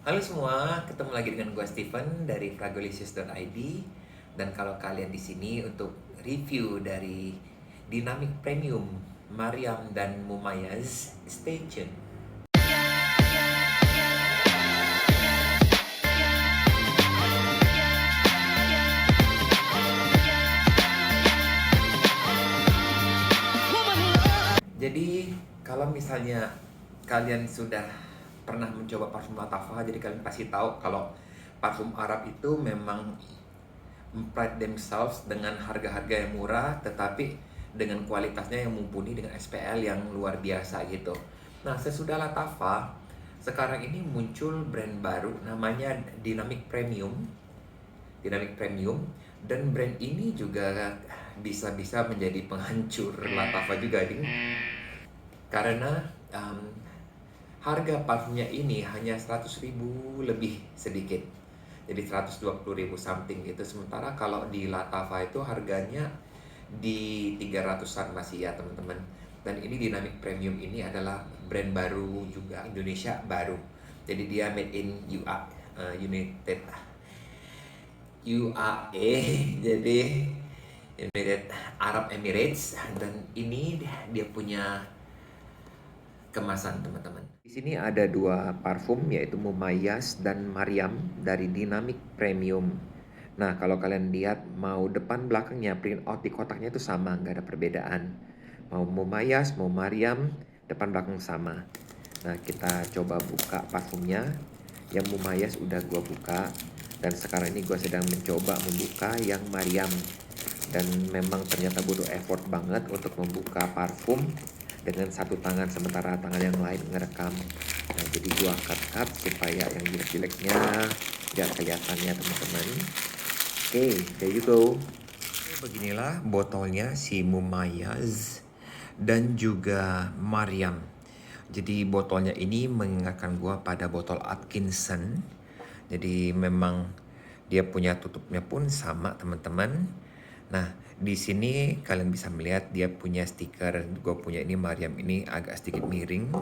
Halo semua, ketemu lagi dengan gue Steven dari fragolicious.id. Dan kalau kalian di sini untuk review dari Dynamic Premium Mariam dan Mumayaz, stay tune. Jadi kalau misalnya kalian sudah pernah mencoba parfum Latafa, jadi kalian pasti tahu kalau parfum Arab itu memang pride themselves dengan harga-harga yang murah, tetapi dengan kualitasnya yang mumpuni, dengan SPL yang luar biasa gitu. Nah, sesudah Latafa, sekarang ini muncul brand baru namanya Dynamic Premium. Dynamic Premium, dan brand ini juga bisa-bisa menjadi penghancur Latafa juga, ding. Karena um, harga parfumnya ini hanya 100.000 lebih sedikit. Jadi 120.000 something gitu. Sementara kalau di Latafa itu harganya di 300-an masih ya teman-teman. Dan ini Dynamic Premium ini adalah brand baru juga, Indonesia baru. Jadi dia made in United UAE. Jadi United Arab Emirates, dan ini dia punya kemasan teman-teman. Di sini ada dua parfum yaitu Mumayas dan Mariam dari Dynamic Premium. Nah, kalau kalian lihat mau depan belakangnya print out di kotaknya itu sama, nggak ada perbedaan. Mau Mumayas, mau Mariam, depan belakang sama. Nah, kita coba buka parfumnya. Yang Mumayas udah gua buka, dan sekarang ini gua sedang mencoba membuka yang Mariam. Dan memang ternyata butuh effort banget untuk membuka parfum dengan satu tangan sementara tangan yang lain ngerekam. Nah, jadi gua cut supaya yang jelek-jeleknya gak kelihatannya teman-teman. Oke, there you go. Beginilah botolnya si Mumayaz dan juga Mariam. Jadi botolnya ini mengingatkan gua pada botol Atkinson. Jadi memang dia punya tutupnya pun sama teman-teman. Nah, di sini kalian bisa melihat dia punya stiker. Gue punya ini Mariam ini agak sedikit miring,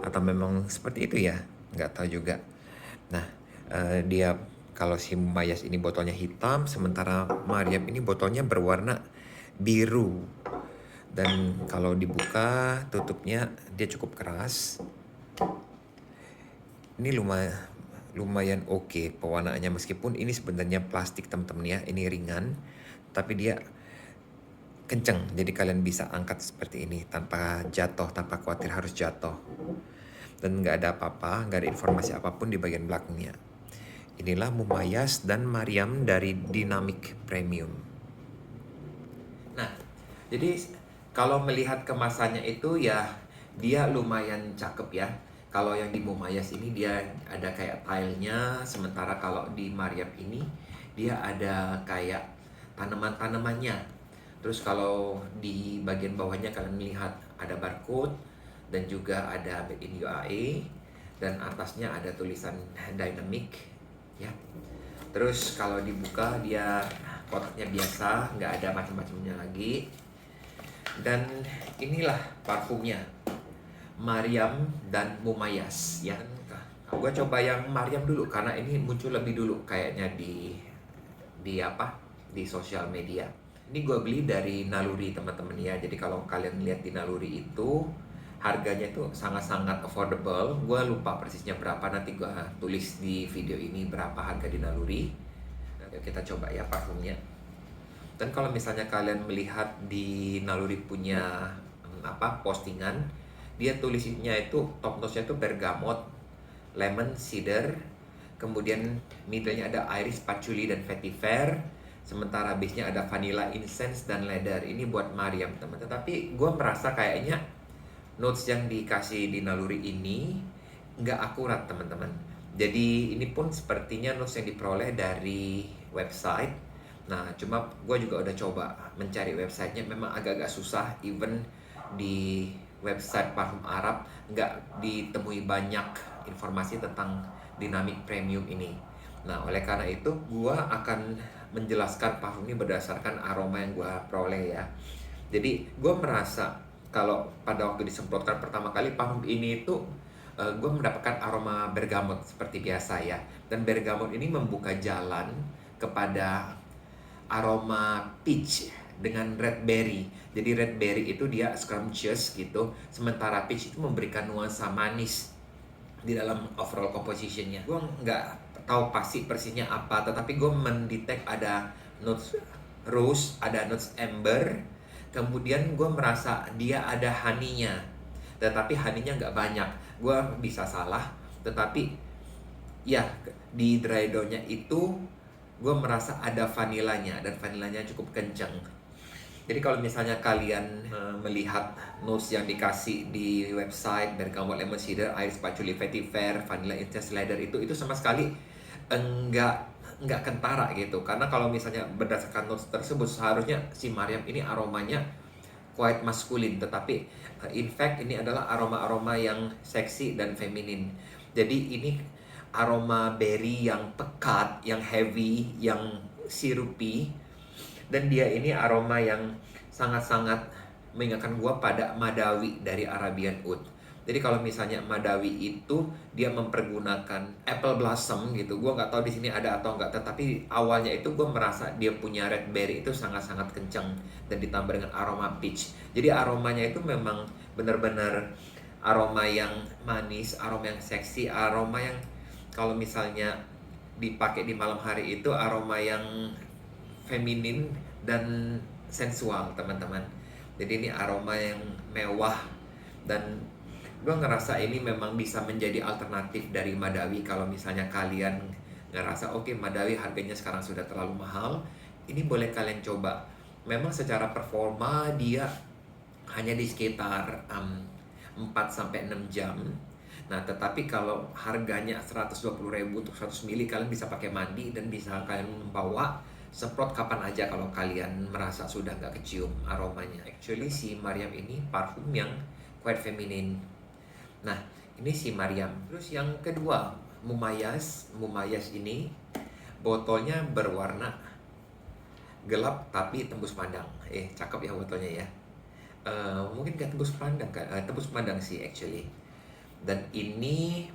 atau memang seperti itu ya, nggak tahu juga. Nah, dia kalau si Mayas ini botolnya hitam, sementara Mariam ini botolnya berwarna biru. Dan kalau dibuka tutupnya dia cukup keras. Ini lumayan oke pewarnaannya, meskipun ini sebenarnya plastik teman-teman ya, ini ringan, tapi dia kenceng, jadi kalian bisa angkat seperti ini tanpa jatuh, tanpa khawatir harus jatuh. Dan nggak ada apa-apa, nggak ada informasi apapun di bagian belakangnya. Inilah Mumayas dan Mariam dari Dynamic Premium. Nah, jadi kalau melihat kemasannya itu ya dia lumayan cakep ya. Kalau yang di Mumayas ini dia ada kayak tilenya, sementara kalau di Mariam ini dia ada kayak tanaman-tanamannya. Terus kalau di bagian bawahnya kalian melihat ada barcode dan juga ada made in UAE, dan atasnya ada tulisan Dynamic ya. Terus kalau dibuka dia kotaknya biasa, nggak ada macam-macamnya lagi. Dan inilah parfumnya, Mariam dan Mumayas ya. Gue coba yang Mariam dulu karena ini muncul lebih dulu kayaknya di sosial media. Ini gue beli dari Naluri teman-teman ya. Jadi kalau kalian lihat di Naluri itu harganya itu sangat-sangat affordable. Gue lupa persisnya berapa, nanti gue tulis di video ini berapa harga di Naluri. Nah, kita coba ya parfumnya. Dan kalau misalnya kalian melihat di Naluri punya postingan, dia tulisnya itu top notes-nya itu bergamot, lemon, cedar, kemudian middle-nya ada iris, patchouli, dan vetiver. Sementara base-nya ada vanilla, incense, dan leather. Ini buat Mariam teman-teman. Tapi gue merasa kayaknya notes yang dikasih di Naluri ini nggak akurat teman-teman. Jadi ini pun sepertinya notes yang diperoleh dari website. Nah, cuma gue juga udah coba mencari websitenya, memang agak-agak susah. Even di website parfum Arab nggak ditemui banyak informasi tentang Dynamic Premium ini. Nah, oleh karena itu gue akan menjelaskan parfum ini berdasarkan aroma yang gue peroleh ya. Jadi gue merasa kalau pada waktu disemprotkan pertama kali parfum ini itu gue mendapatkan aroma bergamot seperti biasa ya. Dan bergamot ini membuka jalan kepada aroma peach dengan red berry. Jadi red berry itu dia scrumptious gitu, sementara peach itu memberikan nuansa manis di dalam overall compositionnya. Gue nggak tahu pasti persisnya apa, tetapi gue mendetek ada notes rose, ada notes amber, kemudian gue merasa dia ada honey-nya, tetapi honey-nya nggak banyak. Gue bisa salah, tetapi ya di dry down-nya itu gue merasa ada vanilanya, dan vanilanya cukup kencang. Jadi kalau misalnya kalian melihat notes yang dikasih di website Bergamot Lemon Cedar, Iris Patchouli Vetiver, Vanilla Intense Leather itu sama sekali enggak kentara gitu. Karena kalau misalnya berdasarkan notes tersebut seharusnya si Mariam ini aromanya quite maskulin, tetapi in fact ini adalah aroma-aroma yang seksi dan feminin. Jadi ini aroma berry yang pekat, yang heavy, yang sirupy. Dan dia ini aroma yang sangat-sangat mengingatkan gua pada Madawi dari Arabian Oud. Jadi kalau misalnya Madawi itu dia mempergunakan apple blossom gitu, gua nggak tahu di sini ada atau nggak, tetapi awalnya itu gua merasa dia punya red berry itu sangat-sangat kencang dan ditambah dengan aroma peach. Jadi aromanya itu memang benar-benar aroma yang manis, aroma yang seksi, aroma yang kalau misalnya dipakai di malam hari itu aroma yang feminin dan sensual, teman-teman. Jadi ini aroma yang mewah, dan gue ngerasa ini memang bisa menjadi alternatif dari Madawi. Kalau misalnya kalian ngerasa oke, Madawi harganya sekarang sudah terlalu mahal, ini boleh kalian coba. Memang secara performa dia hanya di sekitar 4-6 jam. Nah, tetapi kalau harganya 120.000 untuk 100 ml, kalian bisa pakai mandi dan bisa kalian membawa semprot kapan aja kalau kalian merasa sudah nggak kecium aromanya. Actually si Mariam ini parfum yang quite feminine. Nah, ini si Mariam. Terus yang kedua, Mumayas. Mumayas ini botolnya berwarna gelap tapi tembus pandang. Cakep ya botolnya ya. Mungkin nggak tembus pandang, tembus pandang sih actually. Dan ini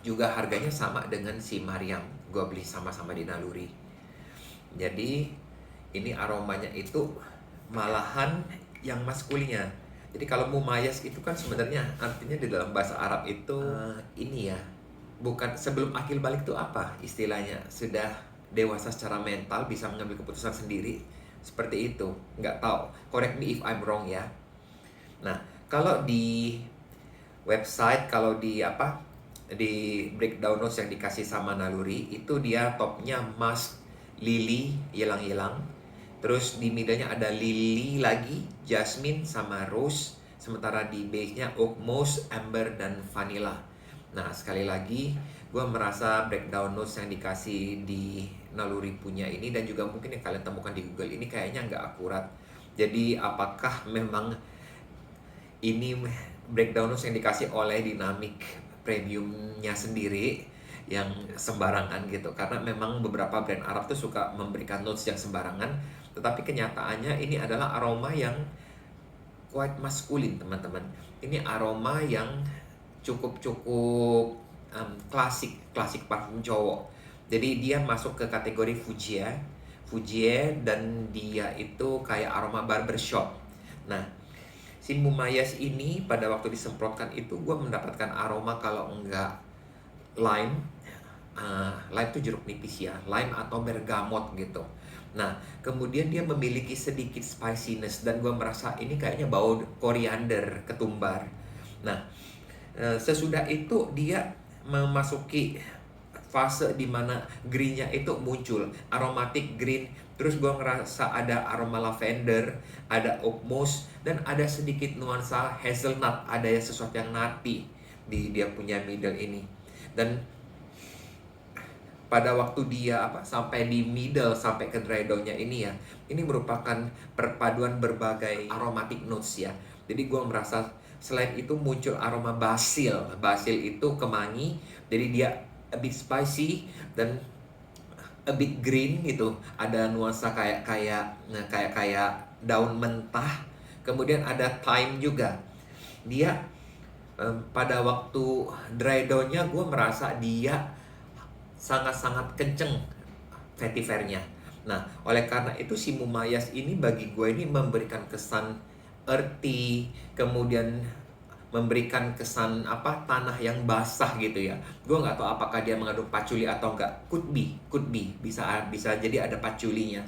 juga harganya sama dengan si Mariam. Gue beli sama-sama di Naluri. Jadi ini aromanya itu malahan yang maskulinnya. Jadi kalau Mumayas itu kan sebenarnya artinya di dalam bahasa Arab itu ini ya, bukan sebelum akil balik itu apa istilahnya, sudah dewasa secara mental, bisa mengambil keputusan sendiri, seperti itu. Nggak tahu, correct me if I'm wrong ya. Nah, kalau di website, kalau di breakdown notes yang dikasih sama Naluri itu dia topnya musk, lily, ylang-ylang. Terus di middle-nya ada lily lagi, jasmine sama rose. Sementara di base-nya oak moss, amber, dan vanilla. Nah, sekali lagi gue merasa breakdown notes yang dikasih di Naluri punya ini, dan juga mungkin yang kalian temukan di Google ini, kayaknya nggak akurat. Jadi apakah memang ini breakdown notes yang dikasih oleh Dynamic Premiumnya sendiri yang sembarangan gitu? Karena memang beberapa brand Arab tuh suka memberikan notes yang sembarangan, tetapi kenyataannya ini adalah aroma yang quite maskulin, teman-teman. Ini aroma yang cukup klasik parfum cowok. Jadi dia masuk ke kategori Fujier, dan dia itu kayak aroma barbershop. Nah, si Mumayas ini pada waktu disemprotkan itu gue mendapatkan aroma, kalau enggak lime itu jeruk nipis ya, lime atau bergamot gitu. Nah, kemudian dia memiliki sedikit spiciness, dan gue merasa ini kayaknya bau koriander, ketumbar. Nah, sesudah itu dia memasuki fase dimana greennya itu muncul, aromatic green. Terus gue ngerasa ada aroma lavender, ada oak moss, dan ada sedikit nuansa hazelnut, ada sesuatu yang nutty di dia punya middle ini. Dan pada waktu dia sampai di middle, sampai ke dry down-nya ini ya, ini merupakan perpaduan berbagai aromatic notes ya. Jadi gue merasa selain itu muncul aroma basil. Basil itu kemangi, jadi dia a bit spicy dan a bit green gitu. Ada nuansa kayak daun mentah. Kemudian ada thyme juga. Dia pada waktu dry down-nya gue merasa dia sangat-sangat kenceng vetivernya. Nah, oleh karena itu si Mumayas ini bagi gue ini memberikan kesan earthy, kemudian memberikan kesan apa, tanah yang basah gitu ya. Gue nggak tahu apakah dia mengandung patchouli atau enggak. Could be, bisa jadi ada patchoulinya.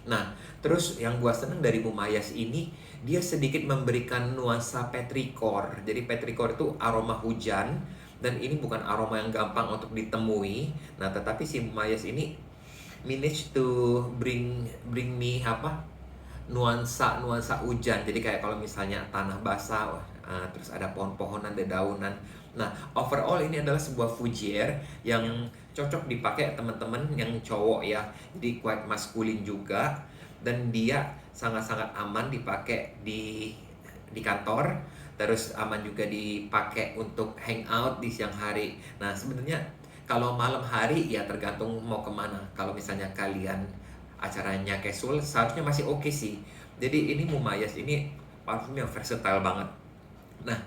Nah, terus yang gue seneng dari Mumayas ini, dia sedikit memberikan nuansa petrichor. Jadi petrichor itu aroma hujan, dan ini bukan aroma yang gampang untuk ditemui. Nah, tetapi si Mumayas ini manage to bring me apa, nuansa hujan. Jadi kayak kalau misalnya tanah basah, terus ada pohon-pohonan, dedaunan. Nah, overall ini adalah sebuah fougere yang cocok dipakai teman-teman yang cowok ya. Jadi quite maskulin juga, dan dia sangat-sangat aman dipakai di kantor. Terus aman juga dipakai untuk hangout di siang hari. Nah, sebenarnya kalau malam hari ya tergantung mau kemana. Kalau misalnya kalian acaranya casual, seharusnya masih oke sih. Jadi ini Mumayas ini parfum yang versatile banget. Nah,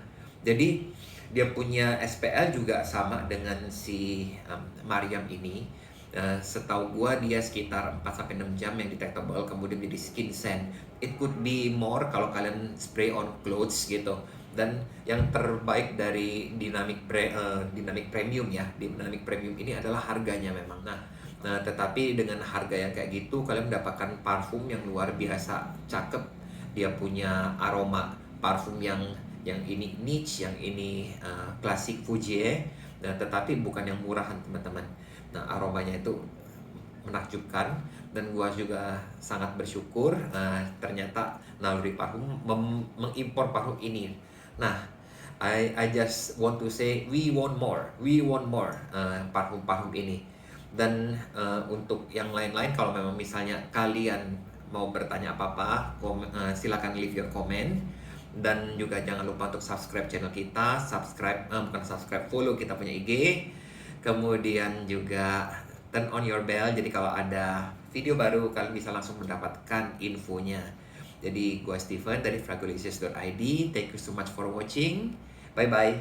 jadi dia punya SPL juga sama dengan si Mariam ini. Setahu gua dia sekitar 4-6 jam yang detectable, kemudian jadi skin scent. It could be more kalau kalian spray on clothes gitu. Dan yang terbaik dari Dynamic Premium ya, Dynamic Premium ini adalah harganya memang. Nah, tetapi dengan harga yang kayak gitu, kalian mendapatkan parfum yang luar biasa cakep. Dia punya aroma parfum yang ini niche, yang ini klasik Fougere. Nah, tetapi bukan yang murahan teman-teman. Nah, aromanya itu menakjubkan, dan gua juga sangat bersyukur ternyata Naluri Parfum mengimpor parfum ini. Nah, I just want to say we want more parfum-parfum ini. Dan untuk yang lain-lain, kalau memang misalnya kalian mau bertanya apa-apa, silakan leave your comment. Dan juga jangan lupa untuk subscribe channel kita, follow kita punya IG. Kemudian juga turn on your bell, jadi kalau ada video baru kalian bisa langsung mendapatkan infonya. Jadi gue Steven dari fragolicious.id. Thank you so much for watching. Bye bye.